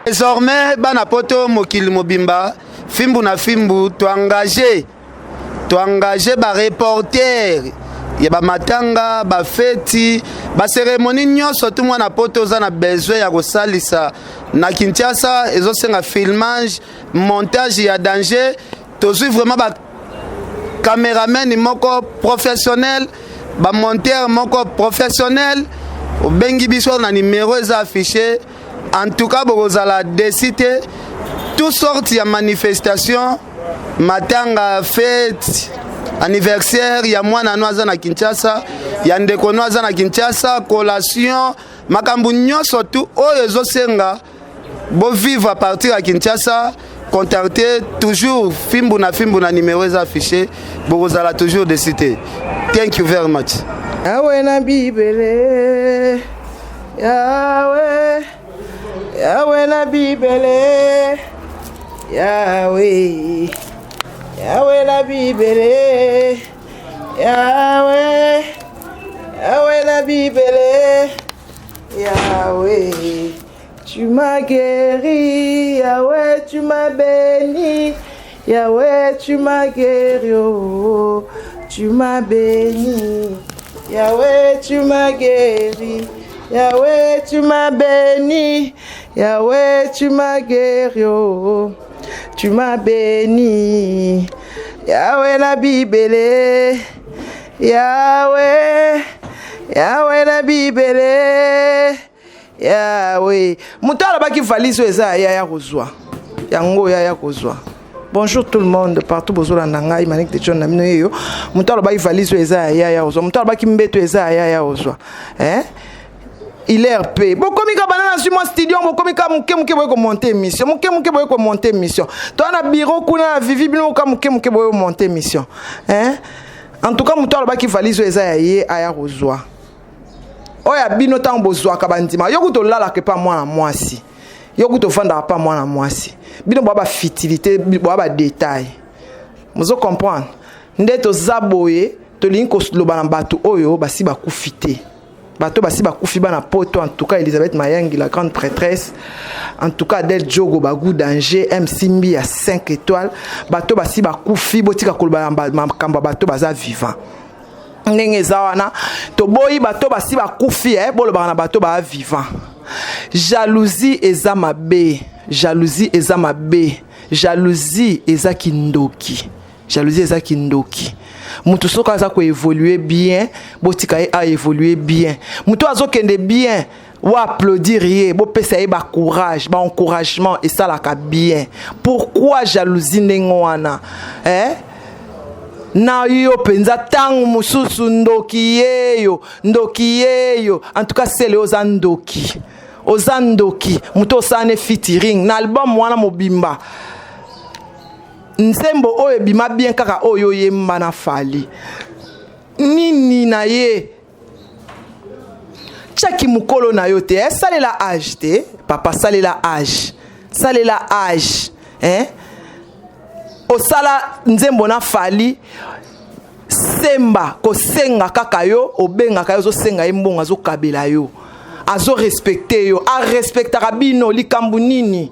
Désormais, banapoto mokili mobimba, fimbu na fimbu, tu engagé ba reporter, ya ba matanga, ba feti, ba cérémonie nyonso tout mwana poto za na besoin ya kosalisa na Kinshasa, ezo senga filmage, montage ya danger, tozui vraiment ba caméraman moko professionnel, ba monteur moko professionnel, bengi biso na numéro eza affiché. En tout cas, Bogozala décidé toutes sortes de manifestations, matanga, fête, anniversaire, il y a moi na Kinshasa, il y a ndeko na Kinshasa, collation, makambu surtout, oyo senga, bo vivre à partir de Kinshasa, contacter toujours fimbu na numéro affiché, Bogozala toujours décidé. Thank you very much. Yahweh na Bibele, Yahweh. Yahweh na Bibele, Yahweh, Yahweh na Bibele, Yahweh, Yahweh na Bibele, Yahweh, tu m'as guéri, Yahweh, tu m'as béni, Yahweh, tu m'as guéri, oh, tu m'as béni, Yahweh, tu m'as guéri. Yahweh, tu m'as béni, Yahweh, tu m'as guéri, oh, tu m'as béni. Yahweh na Bibele, Yahweh, Yahweh na Bibele, Yahweh. Moutala baki valise eza ya kozwa. Yango ya kozwa. Bonjour tout le monde, partout bozola nanga imanik de John namino yo. Moutala baki valise eza ya kozwa. Moutala baki mbeto eza ya kozwa. Il est RP. Bon, comme il y a banana sur mon studio, bon, comme il y a monter émission, mon boy monter émission. Toi, on a bureau, on a vivi, bien, comme boy monter émission. Hein? En tout cas, mon tour qui valise les aïe à Rosoa. Oh, ya bino tant bozoa kabandima. Yo to lala que pas moi si. Yo to fanda pas moi si. Bino baba fitilité, baba détail. Vous comprendre? Ndeto zaboye, to linko sloba na batu oyo basi ba kufité. Bato basi bakufi bana poto, en tout cas Elisabeth Mayangi la grande prêtresse, en tout cas Del Jogo bagou danger MC Mbi à 5 étoiles, bato basi bakufi botika kolba makamba bato baza vivant ndenge zawana to boyi bato basi bakufi bolo bana bato ba vivant. Jalousie eza mabe, jalousie eza mabe, jalousie eza kindoki, jalousie eza kindoki. Mutu soka za ko évoluer bien, botika a évoluer bien. Mutu azokende bien, ou applaudir ye, bo pesa ye ba courage, ba encouragement et ça la ka bien. Pourquoi jalousie nengwana? Na yo penza tangu mususu ndoki yeyo. En tout cas c'est le ozandoki. Ozandoki, mutu osane featuring na album wana mobimba. Nsembo oyo bima bien kaka oyo yemba na fali. Nini na ye. Chaki mukolo na yo te. Salela âge te. Papa salela âge. Salela âge. Osala nzembo na fali. Semba ko senga kaka yo. Obenga kaka yo zo senga yembonga zo kabela yo. Azo respecter yo, a respecta rabino likambu nini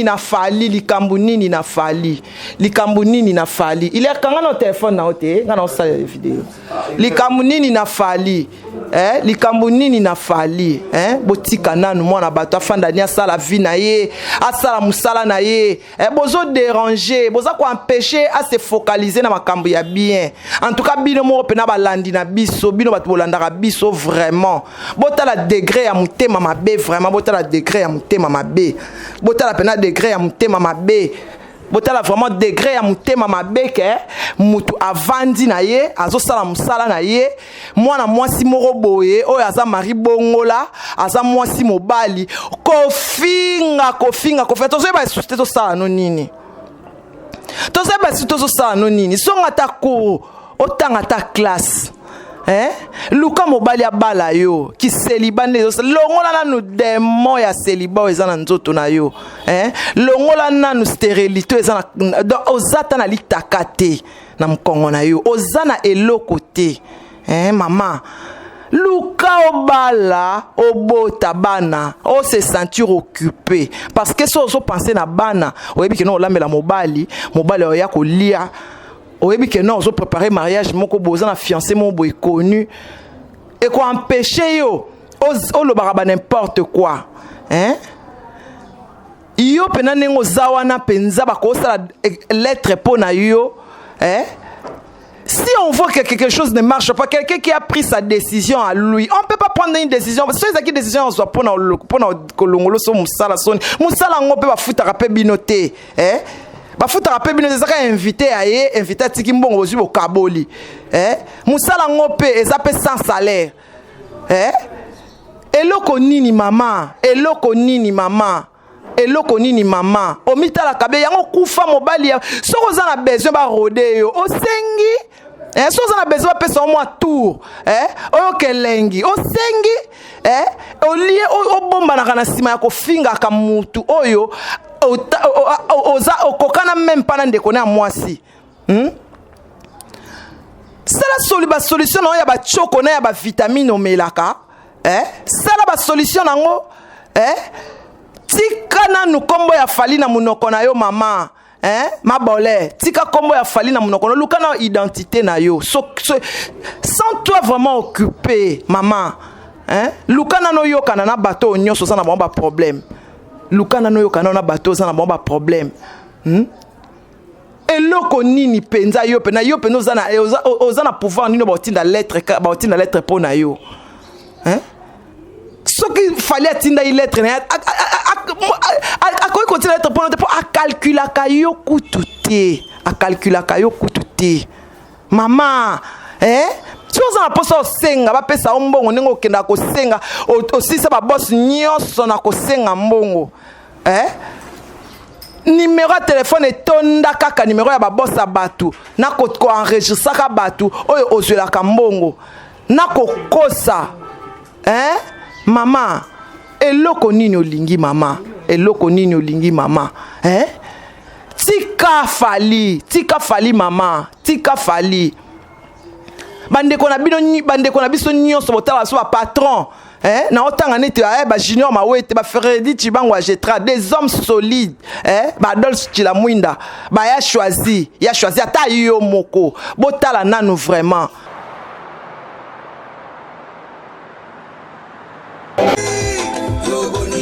na fali, likambu nini na fali. Il est quand on téléphone na ote, ngana osala vidéo. Likambu nini na fali. likambo nini na fali botika nanu mwana bato afanda ni asala vie na ye asala musala na ye bozo déranger boza ko empêcher à se focaliser na makambo ya bien. En tout cas bino mo pena balandi na biso bino bato bolandaka biso vraiment botala degré ya mutema mabe vraiment botala degré ya mutema mabe botala pena degré ya mutema mabe botala vraiment degré ya mutema mabe ke mutu avandi na ye azosala musala na ye mwana mwasi moko boye oyo aza mari bongola aza mwasi mobali kofinga tozoyeba susite tosala no nini tozosala no nini songa ta cour otanga ta classe luka mobali abala yo ki celibat longola nanu demo ya celibat eza na nzoto na yo longola nanu stérilité eza na ozata na litaka te na mkongo na yo oza na eloko te mama luka obala obota bana o se sentir occupé parce que so penser na bana oyebi ke no olambela mobali oya kolia oyebi ke non ozo préparer mariage moko boza na fiancé mon boy connu et ko empêcher yo o lobaka ba n'importe quoi yo pena nengo zawana penza ba ko sala lettre po na yo si on voit que quelque chose ne marche pas, quelqu'un qui a pris sa décision à lui, on ne peut pas prendre une décision. Parce que si décision on soit pour kolongolo so musala soni, musala on peut pas foutre rapé binoté, ba foutre rapé binoté ça invité à tiki mbongo ozu au kaboli, musala on peut ezapé sans salaire, eloko nini mama, eloko nini mama omita la kabe yango kufa mobali so ko za na besoin ba rode yo osengi so za na besoin pesa au moins tour oyo kelengi osengi olie o bomba na kana sima ya kofinga ka mutu oyo oza okokana même pas na ndeko na mwasi sala solution na ya ba choko na ya ba vitamine omelaka sala ba solution nango tika nanu kombo ya fali na munoko na yo mama mabole tika kombo ya fali na munoko luka na identité na yo sans toi vraiment occupé mama luka na no yokana na bato nyonso za na bomba problème luka na no yokana na bato za na bomba problème eloko nini penza yo pena oza na pouvoir nino baotinda lettre po na yo ce qu'il fallait atteindre une lettre à quoi continuer lettre pour à calculer kayo kututé à calculer kayo kututé maman si on a pas senga ba pesa mbongo ningo kenda ko senga aussi ça ba boss nyonso na ko senga mbongo numéro de téléphone etonda kaka numéro ya ba boss abatu na ko enregistrer ka batu oyo ozwela ka mbongo na ko kosa mama eloko nini olingi mama tika fali mama tika fali bandeko na biso nyonso botala so ba patron na otanga neti ba junior mawete ba Fredi Chibango Ajetra des hommes solides ba Adolphe Chilamwinda ba ya choisi ata yo moko botala nanu vraiment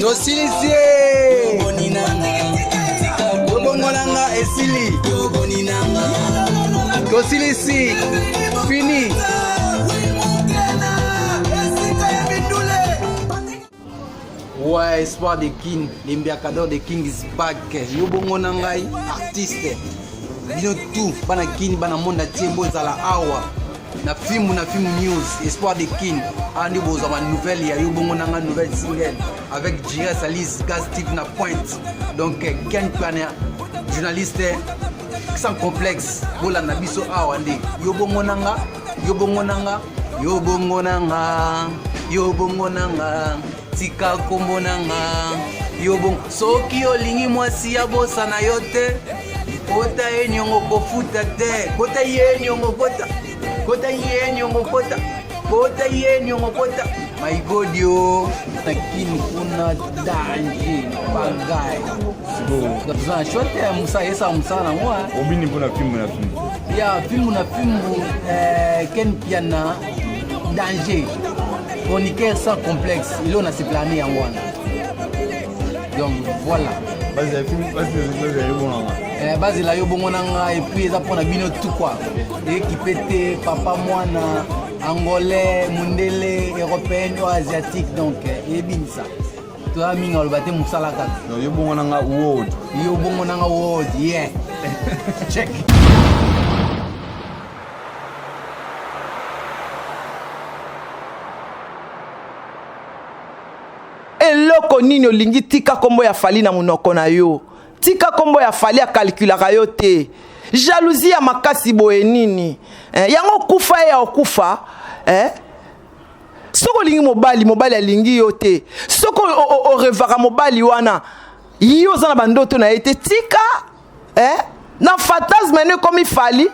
Tosilisie Bobongolanga esili Tosilisi fini Ouais, espoir de King, l'imbiacador de King is back. Yobongonanga artiste. Bino tout, bana King, bana monde tiembo zala awa. Na film news, espoir de King. Andi boza ma nouvelle ya Yobongonanga nouvelle single avec J.S. Alice Gas Steve na pointe. Donc Ken Pana journaliste sans complexe bola na biso awa ndi. Yobongonanga tika kombonanga yobong soki olingi mwasi ya bosa na yote kota enyongo kofuta te kota yenyongo kota my god yo lakini kuna danger bagay so za shote musa esa musana mwa obini mpona filmu ya filmu Ken Piana danger chroniqueur sans complexe il on a se plané en wana donc voilà base la yo bongo nanga et puis eza pona bino tout quoi équipé te papa mwana angolais mundele européen ou asiatique donc ebinisa toi minga le baté musala kaka yo bongo nanga world yeah check. eloko nini olingi tika kombo ya fali na munoko na yo tika kombo ya fali ya calculaka yo te jalousie ya makasi boye nini yango kufa ya okufa soko olingi mobali alingi yo te soko orevaka mobali wana yo oza na bandoto na ye te tika na fantasme ne comme fali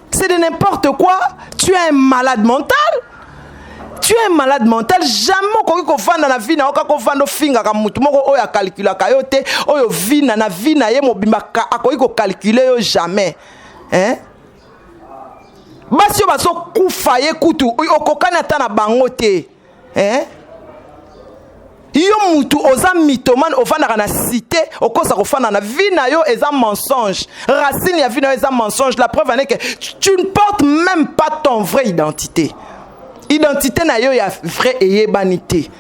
c'est de n'importe quoi. Tu es un malade mental. Tu es un malade mental. Jamais ko fanda na vie na oka ko fando finga ka mutu moko oya calcula ka yo te oyo vie na vie na ye mobimba ka akoki ko calculer yo jamais. Basi yo baso kufa ye kutu okokana ta na bango te. Yo mutu oza mythomane ofanda na cité okosa ko fanda na vie na yo eza mensonge. Racine ya vie na yo eza mensonge. La preuve en est que tu ne portes même pas ton vraie identité. Identité na yo ya vrai eyebanité.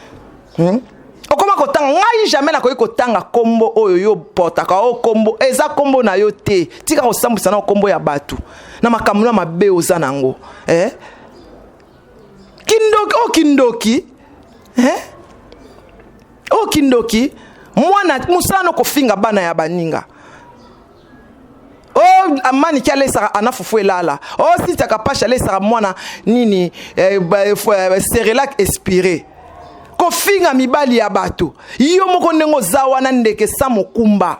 Okoma kotanga ngai jamais na koyi kotanga kombo oyo yo portaka o kombo eza kombo na yo te. Tika kosambisa na kombo ya batu. Na makambo na mabe oza nango. Kindoki. Kindoki mwana musano kofinga bana ya baninga. Amani ki alesaka anafufu elala. Si takapasha alesaka mwana nini serelak expiré. Kofinga mibali ya bato. Yo moko nengo zawana ndeke sa mokumba.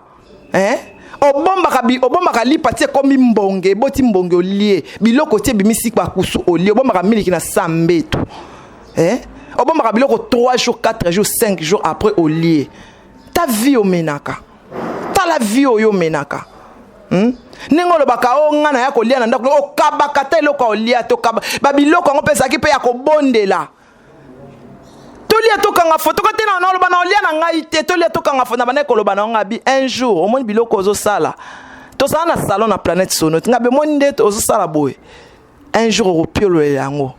Obomba ka lipa tie komi mbonge, boti mbonge olie. Biloko tie bimisi kwa kusu olie. Obomba ka miliki na sambeto. Obomba ka biloko 3 jours, 4 jours, 5 jours après olie. Ta vie o menaka. Ta la vie o yo menaka. Nengo lobaka nga na ya kolia na ndako okabaka te eloko olia to kaba ba biloko ngo pesa ki pe ya kobondela tolia to kanga foto ko te na loba na olia na ngai te tolia to kanga foto na bana ko loba na ngabi un jour au moins biloko ozo sala to sala na salon na planète sonote ngabe monde ozo sala boy un jour au piolo yango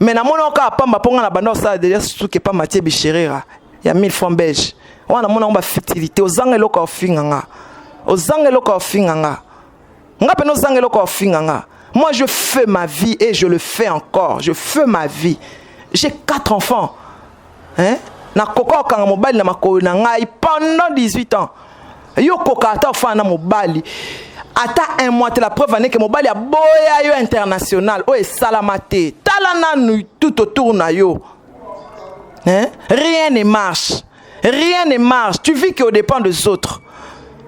mais na mona ka pamba ponga na bana sala déjà suke pa Mathieu Bicherera ya 1000 francs belge wana mona ngba fertilité ozanga eloko ofinganga moi je fais ma vie et je le fais encore. Je fais ma vie. J'ai 4 enfants. Na koko kanga mobali na makolo na ngai pendant 18 ans. Yo koka ata fa na mobali. Ata un mois la preuve en est que mobali a boya yo international. O e salamate. Talana nu tout autour na yo. Rien ne marche. Rien ne marche. Tu vis que au dépend des autres.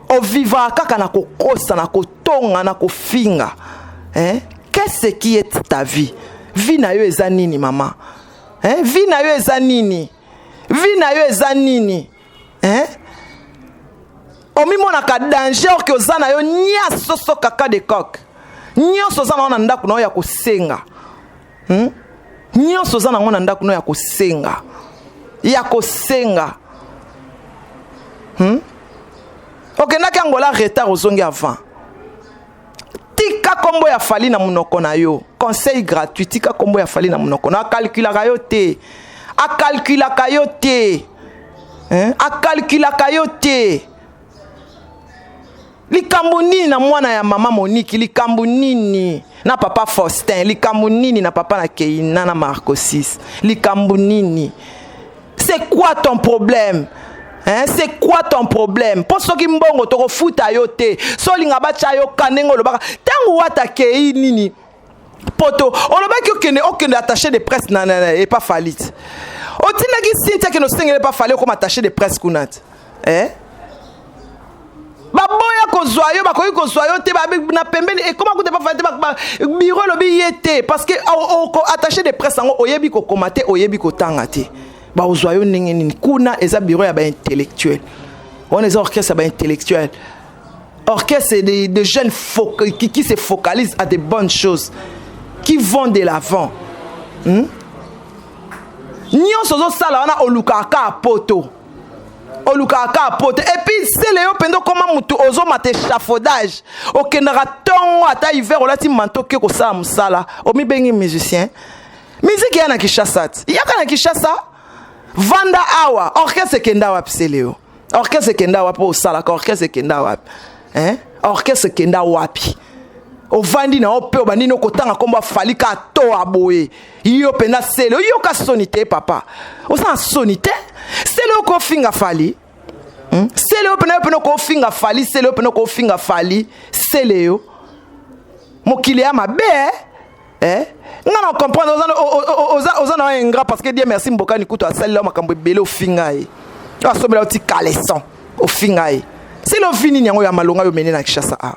O vivra kaka na kokosa na kotonga na kofinga. Qu'est-ce qui est ta vie? Vie na yo eza nini maman? Vie na yo eza nini? Vie na yo eza nini? Omi mona ka danger que ozana yo nya soso kaka de coq. Nyonso ozana na ndako na ya kosenga. Nyonso ozana na ndako na ya kosenga. Ya kosenga. Ok, na kangola retard ozongi avant. Tika kombo ya fali na munoko na yo. Conseil gratuit, tika kombo ya fali na munoko na calcula kayo te. A calcula kayo te. A calcula kayo te. Likambo nini na mwana ya mama Monique, likambo nini na papa Faustin, likambo nini na papa na Keina na Marco 6. Likambo nini? C'est quoi ton problème? C'est quoi ton problème? Pour ceux qui mbongo to futa yote, so linga bacha yo kanengo lobaka. Tangu wata kei nini? Poto, on lobaki okende attaché de presse na et pas falit. Otina ki sinta ke no sengele pas falé comme attaché de presse kunat. Baboya kozwa yo bakoyi kozwa yo te ba na pembeni et comment ko te pas falit ba bureau lobi yete parce que attaché de presse ngo oyebi ko komater oyebi ko tanga te. Ba ozoyo ningeni kuna eza bureau ya ba intellectuel. On est orchestre ba intellectuel. Orchestre de jeunes qui se focalisent à des bonnes choses, qui vont de l'avant. nyonso ozosala wana olukaka poto et puis sele yo pendo koma mutu ozomata échafaudage okendaka ntongo ata hiver olati manto ke kosala mosala omibengi musicien miziki ya na Kinshasa yaka na Kinshasa vanda awa orchestre kenda wapi sele yo orchestre kenda wapi osalaka orchestre kenda wapi orchestre kenda wapi ovandi na ope obandi no kotanga komba falika to aboye yo penda sele yo ka sonité papa osana sonité sele ko finga fali sele yo pena ko finga fali sele yo pena ko finga fali sele yo mokili ya mabe ngana comprendre ozana ingra parce que Dieu merci mbokani kuto asali makambo ebele ofinga ye asomela oti caleçon ofinga ye sele ofini nyango ya malonga yo mene na Kinshasa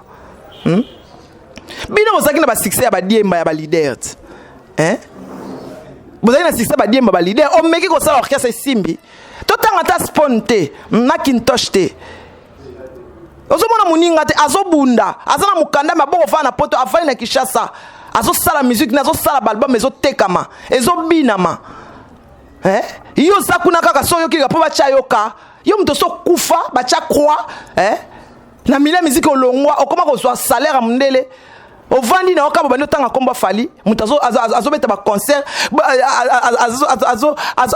bino ozaki na ba succès ya ba diemba ya ba leader bozaki na succès ba diemba ba leader o meki ko sala orchestre simbi totanga ta sponte na Kintosh te ozomona muninga te azobunda azana mukanda maboko fa na poto afali na Kinshasa azosala musique na azosala album ezotekama ezobinama yo zakuna kaka so yoki ka po bacha yoka yo mto so kufa bacha croix na mila musique olongwa okoma ko so salaire mundele ovandi na okaba bando tanga komba fali mutu azobeta ba concert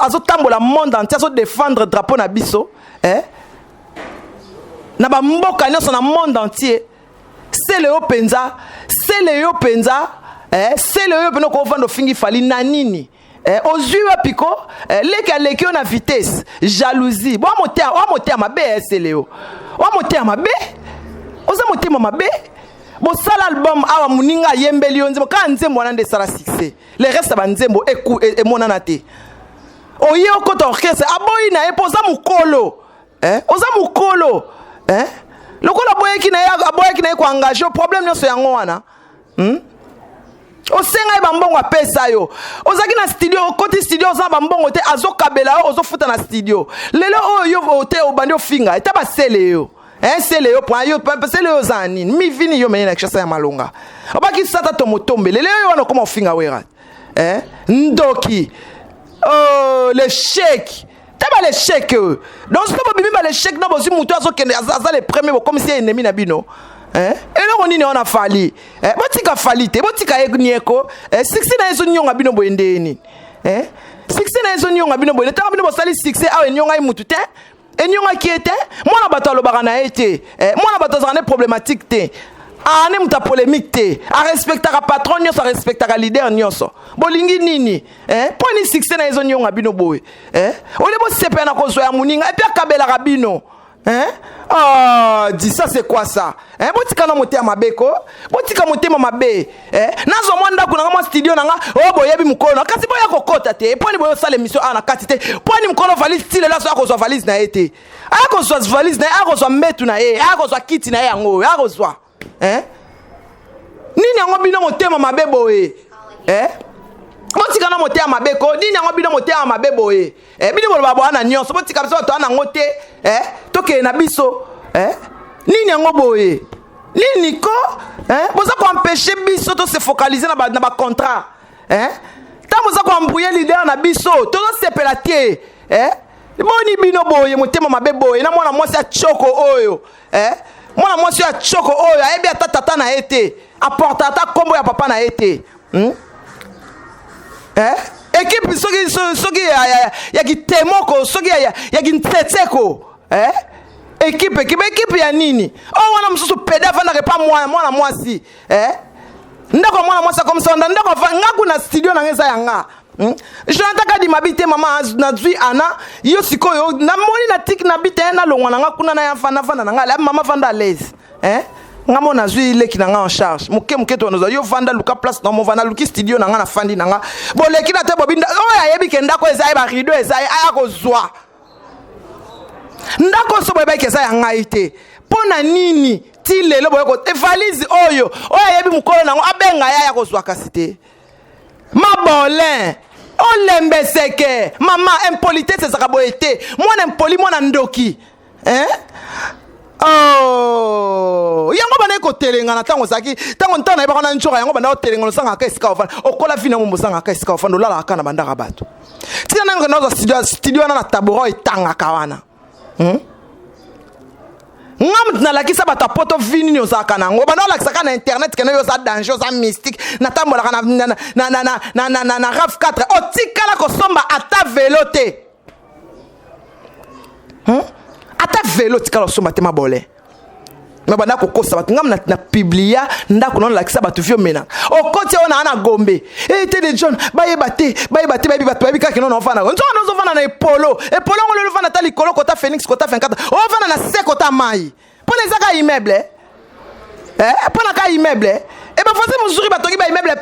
azotambola monde entier azo défendre drapeau na biso na ba mboka nyonso na monde entier sele yo penza sele yo peno ko vando fingi fali na nini ozwi wapiko leki na vitesse jalousie bo motea mabe sele yo wa motea mabe oza motema mabe bo sala album awa muninga yembeli yo nzembo ka nzembo wana nde sala succès le reste ba nzembo e monana te oye okota orchestre aboyi na ye poza mukolo oza mukolo lokola boyeki na ye aboyeki na ye ko engagé problème nyonso yango wana osenga ye bambongo apesa yo ozaki na studio okoti studio oza bambongo te azokabela yo ozofuta na studio lelo oyo yo te obandi ofinga eta basele yo sele yo point yo sele yo zani mi vini yo mena Kinshasa ya malonga obaki sata to motombe lelo yo wana koma ofinga wera ndoki oh le chèque taba le chèque donc ce que bimi ba le chèque na bozi muto azokende aza le premier comme si ennemi na bino eloko nini wana fali botika fali te botika nieko succès na yeso nyonga bino boendeni succès na yeso nyonga bino boendeni tanga bino bosali succès awe nyonga imutu te enyonga kiete mwana bato alobaka na ete mwana bato azana problématique te ane muta polémique te a respectaka patron nyonso a respectaka leader nyonso bolingi nini poni succès na yeso nyonga bino boye ole bosepe na kozwa ya muninga et puis akabelaka bino dis ça c'est quoi ça botika na motema mabeko botika motema mabe nazo mwanda kuna ngama studio nanga boyebi mukolo kasi boya kokota te poni boyo sala émission ana kati te poni mukolo valise style la so akozwa valise na ete akozwa valise na akozwa metu na ye akozwa kiti na ye yango akozwa nini yango bino motema mabe boye botika na motema mabeko nini yango bino motema mabe boye bino boloba bwana nyonso botika biso to ana ngote toke na biso nini yango boye nini ko boza ko empêcher biso to se focaliser na ba contrat ta boza ko embrouiller leader na biso to sepela tie boni bino boye motema mabe boye na mwana mwasi ya choko oyo mwana mwasi ya choko oyo ayebi ata tata na ete apporta ata kombo ya papa na ete équipe soki ya kitemoko soki ya kintsetseko équipe ya nini wana mususu pede avandaka pa mwana mwasi ndako mwana mwasi akomisa ndako ngaku na studio na ngeza yanga Jonathan Kadima bite mama nazwi ana yo sikoyo na moni na tik na bite na longwa nga kuna na yafana na nga la mama vanda à l'aise ngamo nazwi leki na nga en charge muke to nozo yo vanda luka place na mo vanda luki studio na nga na fandi na nga bo leki na te bobinda oya yebi ke ndako eza ba rideau eza aya ko zwa ndako so boyeba ke eza ya ngai te pona nini ti lelo boyeko valise oyo oya yebi mukolo nango abenga ya ko zwa kasite mabolin olembe seke mama impolitesse ezaka boye te mwana impoli mwana ndoki Oh, yango bana ko telenga na tango saki tango ntana ba kana nchoka yango bana telenga no sanga ka esika ofana okola fina mo sanga ka esika ofana lala kana banda ka bato tina nanga no studio na taboro etanga kawana ngam na la kisa bata poto vini no saka nango bana la kisa na internet kena yo sa danger sa mystique na tambola na RAV 4 otikala ko somba ata velote ata velo tikala somba te mabole mais bana ko kosa bat ngam na publia ndako non la kisa batu vio mena o koti ona na gombe e te de John baye baté baye ka kino no fana nzo no fana na polo ngolo lo fana tali kolo kota Phoenix kota 24 o fana na se kota mai pona zaka immeuble pona ka immeuble e ba fose muzuri batoki ba immeuble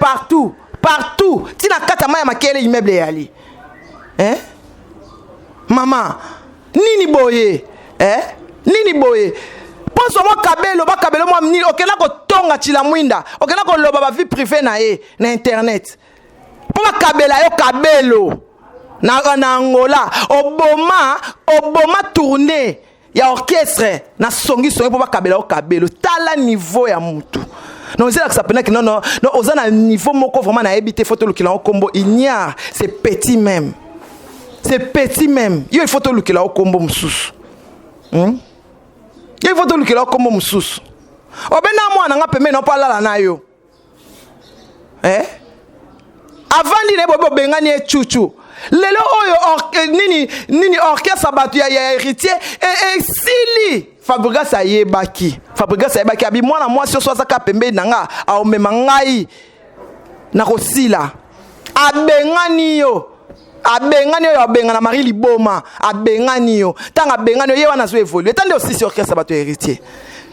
partout tina kata mai makele immeuble yali mama nini boye nini boye pense moi kabelo ba kabelo moi mni okena ko tonga chila mwinda okena ko loba ba vie privée na internet po ba kabela yo kabelo na Angola oboma tourner ya orchestre na songi po ba kabela yo kabelo tala niveau ya mutu non c'est là que ça pena que non ozana niveau moko vraiment na ebité photo lukila o combo ignare c'est petit même yo il faut to lukila o combo mususu il faut to lukila o combo mususu obena mwana nga peme no palala na yo avant ni bobo bengani e chuchu lelo oyo nini orchestre batu ya héritier et sili Fabregas ayebaki abi mwana mwasi so saka pembe nanga a omema ngai na kosila abengani yo abengana Marie Liboma abengani yo tanga abengani yo ye wana so évoluer tande aussi sur orchestre batu héritier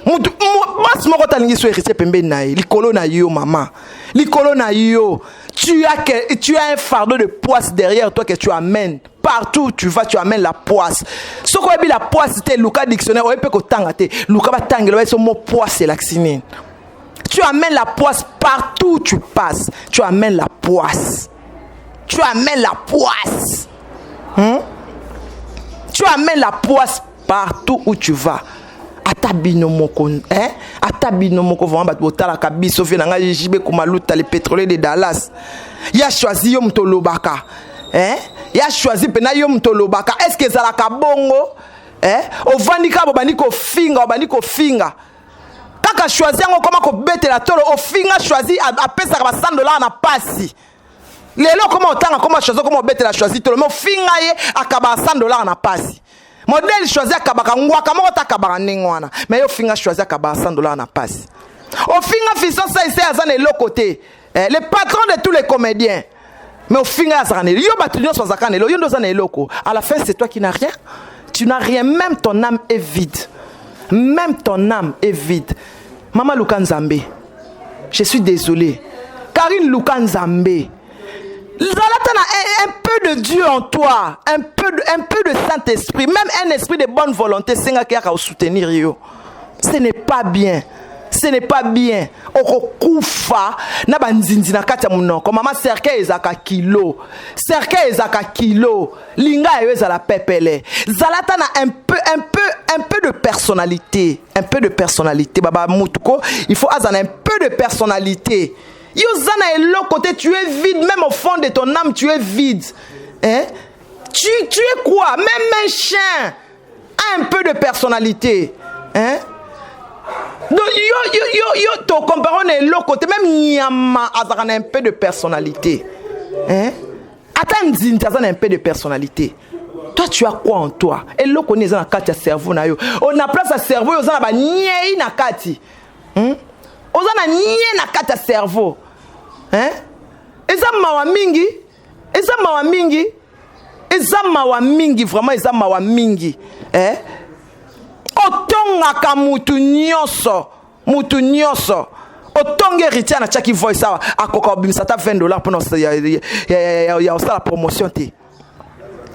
mutu mas moko talingi so héritier pembe na ye likolo na yo mama likolo na yo tu as un fardeau de poisse derrière toi que tu amènes partout où tu vas tu amènes la poisse ce qu'on dit la poisse c'était Luka dictionnaire on peut que tangate Luka ba tangelo so mo poisse laxine tu amènes la poisse partout où tu passes tu amènes la poisse tu amènes la poisse tu amènes la poisse partout où tu vas atabino moko atabino moko vraiment bat botala kabiso fe nanga jibe kumaluta les pétroliers de Dallas ya choisi yo mtolobaka ya choisi pena yo mtolobaka est-ce que ça la kabongo ovandika bobani ko finga kaka choisi ngo koma ko betela tolo ofinga choisi a pesa ba $100 na pasi lelo koma otanga koma choisi koma betela choisi tolo mo finga ye akaba $100 na pasi modèle choisi akabaka ngwaka moko takabaka ningwana mais yo finga choisi akaba $100 na passe au finga fisson ça ici azana le côté le patron de tous les comédiens mais au finga azana yo batunyo so zakane yo ndo zana eloko à la fin c'est toi qui n'as rien tu n'as rien même ton âme est vide Maman Luka Nzambe je suis désolé Karine Luka Nzambe Zalatana un peu de Dieu en toi, un peu de Saint-Esprit, même un esprit de bonne volonté, c'est à soutenir yo. Ce n'est pas bien. Okufa na banzinzi na kati ya munoko. Mama cercueil ezaka kilo. Linga yo ezala pepele. Zalatana un peu de personnalité, baba mutuko, il faut azana un peu de personnalité. Yozana est l'autre côté, tu es vide, même au fond de ton âme, tu es vide. Tu es quoi? Même un chien a un peu de personnalité. Donc, ton compagnon est l'autre côté, même Nyama a un peu de personnalité. Attends, Zin, un peu de personnalité. Toi, tu as quoi en toi? Et l'autre côté, on a un cerveau. On a place à cerveau, on a un nakati. On a un nakati cerveau. Eza mawa mingi vraiment eza mawa mingi otongaka mutu nyonso otonge héritier na chaki voice awa akoka obimisa ta $20 pour ya osala promotion te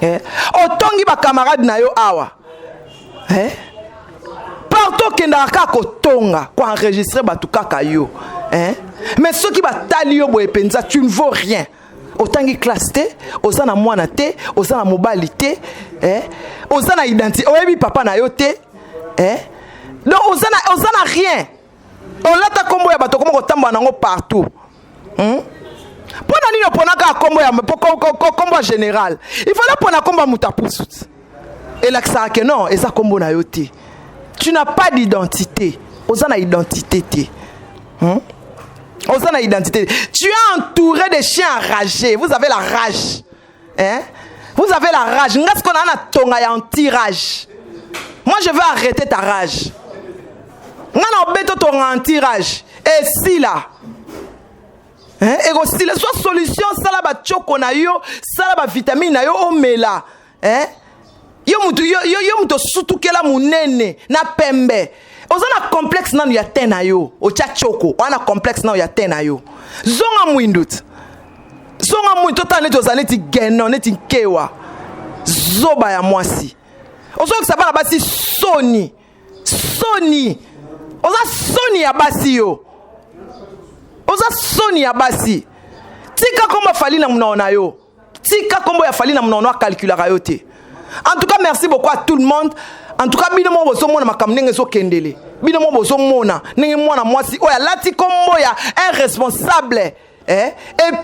otongi ba camarade na yo awa partout kendaka kotonga ko enregistrer batu kaka yo mais ceux qui batali yo boye penza tu ne vaux rien autant que classe te osana mwana te osana mobali te osana identité oyebi papa na yo te Donc on n'a rien. On l'a combo ya bato comme kotamba nango partout. Pona nini ponaka combo général. Il fallait pona combo mutapusut. Et là ça que non, et ça combo na yote. Tu n'as pas d'identité. Ozana identité té. Ozana identité. Tu es entouré de chiens enragés. Vous avez la rage. Hein? Vous avez la rage. Ngas qu'on a tonga ya anti-rage. Moi je veux arrêter ta rage. Ngana beto tonga anti-rage. Et si là. Hein? Et aussi la soit solution ça la ba choko na yo, ça la ba vitamine na yo omela. Hein? Yo muto sutukela munene na pembe. Ozana complexe na ya tena yo. Ocha choko. Wana complexe na ya tena yo. Zonga mwindut. Zonga mwindut totane tozane ti geno neti nkewa. Zoba ya mwasi. Ozo que ça va la basi Sony. Sony. Oza Sony ya basi yo. Oza Sony ya basi. Tika kombo fali na munaona yo. Tika kombo ya fali na munaona calculer yo te. En tout cas, merci beaucoup à tout le monde. En tout cas, bino mo boso mona makamnenge so kendele. Bino mo boso mona nenge mona mwasi oya lati kombo ya un responsable. Et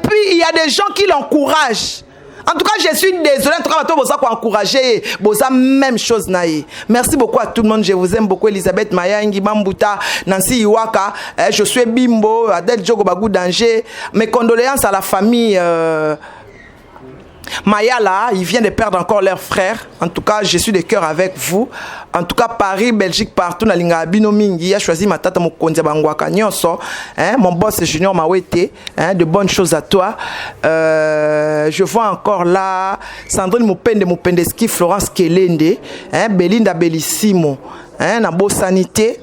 puis il y a des gens qui l'encouragent. En tout cas, je suis désolé. En tout cas, vous avez encouragé. Vous avez même chose naïe. Merci beaucoup à tout le monde. Je vous aime beaucoup. Elisabeth Maya, Ingi Mambuta, Nancy Iwaka. Je suis Bimbo, Adel Djogo Bagou Danger. Mes condoléances à la famille. Maya là, ils viennent de perdre encore leur frère. En tout cas, je suis de cœur avec vous. En tout cas, Paris, Belgique, partout, na linga bino mingi, a choisi ma tata mokonzi bangwaka nyonso. Mon boss Junior Mawete, de bonnes choses à toi. Je vois encore là Sandrine Mupendeski, Florence Kelende, Belinda Bellissimo, na beau sanité.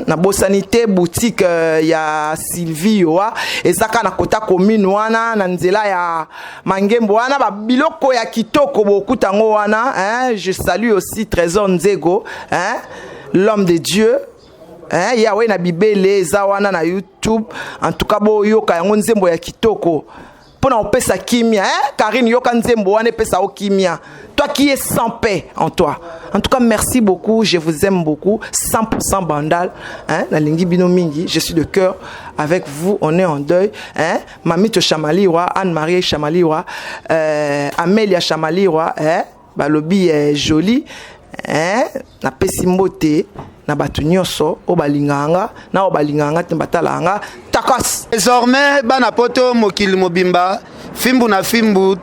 Na Bosanité boutique ya Sylvie wa ezaka na kota commune wana na nzela ya Mangembo wana ba biloko ya kitoko bokutango wana je salue aussi Trésor Nzego l'homme de Dieu ya we na bibele za wana na YouTube en tout cas bo yoka yango nzembo ya kitoko pona opesa kimia Karine yoka nzembo wana pesa o kimia. Toi qui es sans paix en toi. En tout cas, merci beaucoup. Je vous aime beaucoup. 100% Bandal. La Lingi Binomingi. Je suis de cœur avec vous. On est en deuil. Mamito Chamaliwa, Anne-Marie Chamaliwa, Amélia Chamaliwa. Balobi est jolie. Na pesimbote. Na batu nyonso. Obalinganga. Na obalinganga. Tembatalanga. Takos. Désormais, Banapoto Mokili Mobimba. Fimbu na fimbu.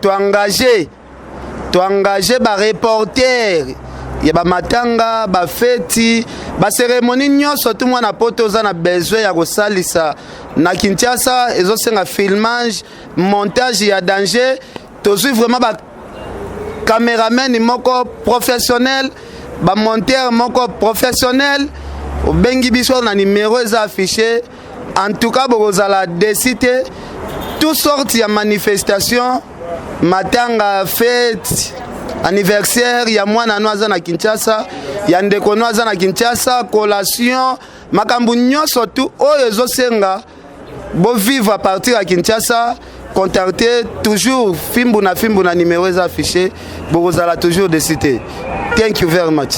Tu engagé ba reporter ya ba matanga ba feti ba cérémonie nyonso tout mwana poto za na besoin ya kosalisa na Kinshasa ezosenga filmage montage ya danger tozui vraiment ba cameraman moko professionnel ba monteur moko professionnel obengi biso na numéro eza affiché. En tout cas bokozala décider toutes sortes ya manifestation matanga fête anniversaire ya mwana noaza na Kinshasa ya ndeko noaza na Kinshasa collation makambu nyonso tu oyo ezosenga bo vivre à partir à Kinshasa contacter toujours fimbu na numéro affiché bokozala toujours de citer. Thank you very much.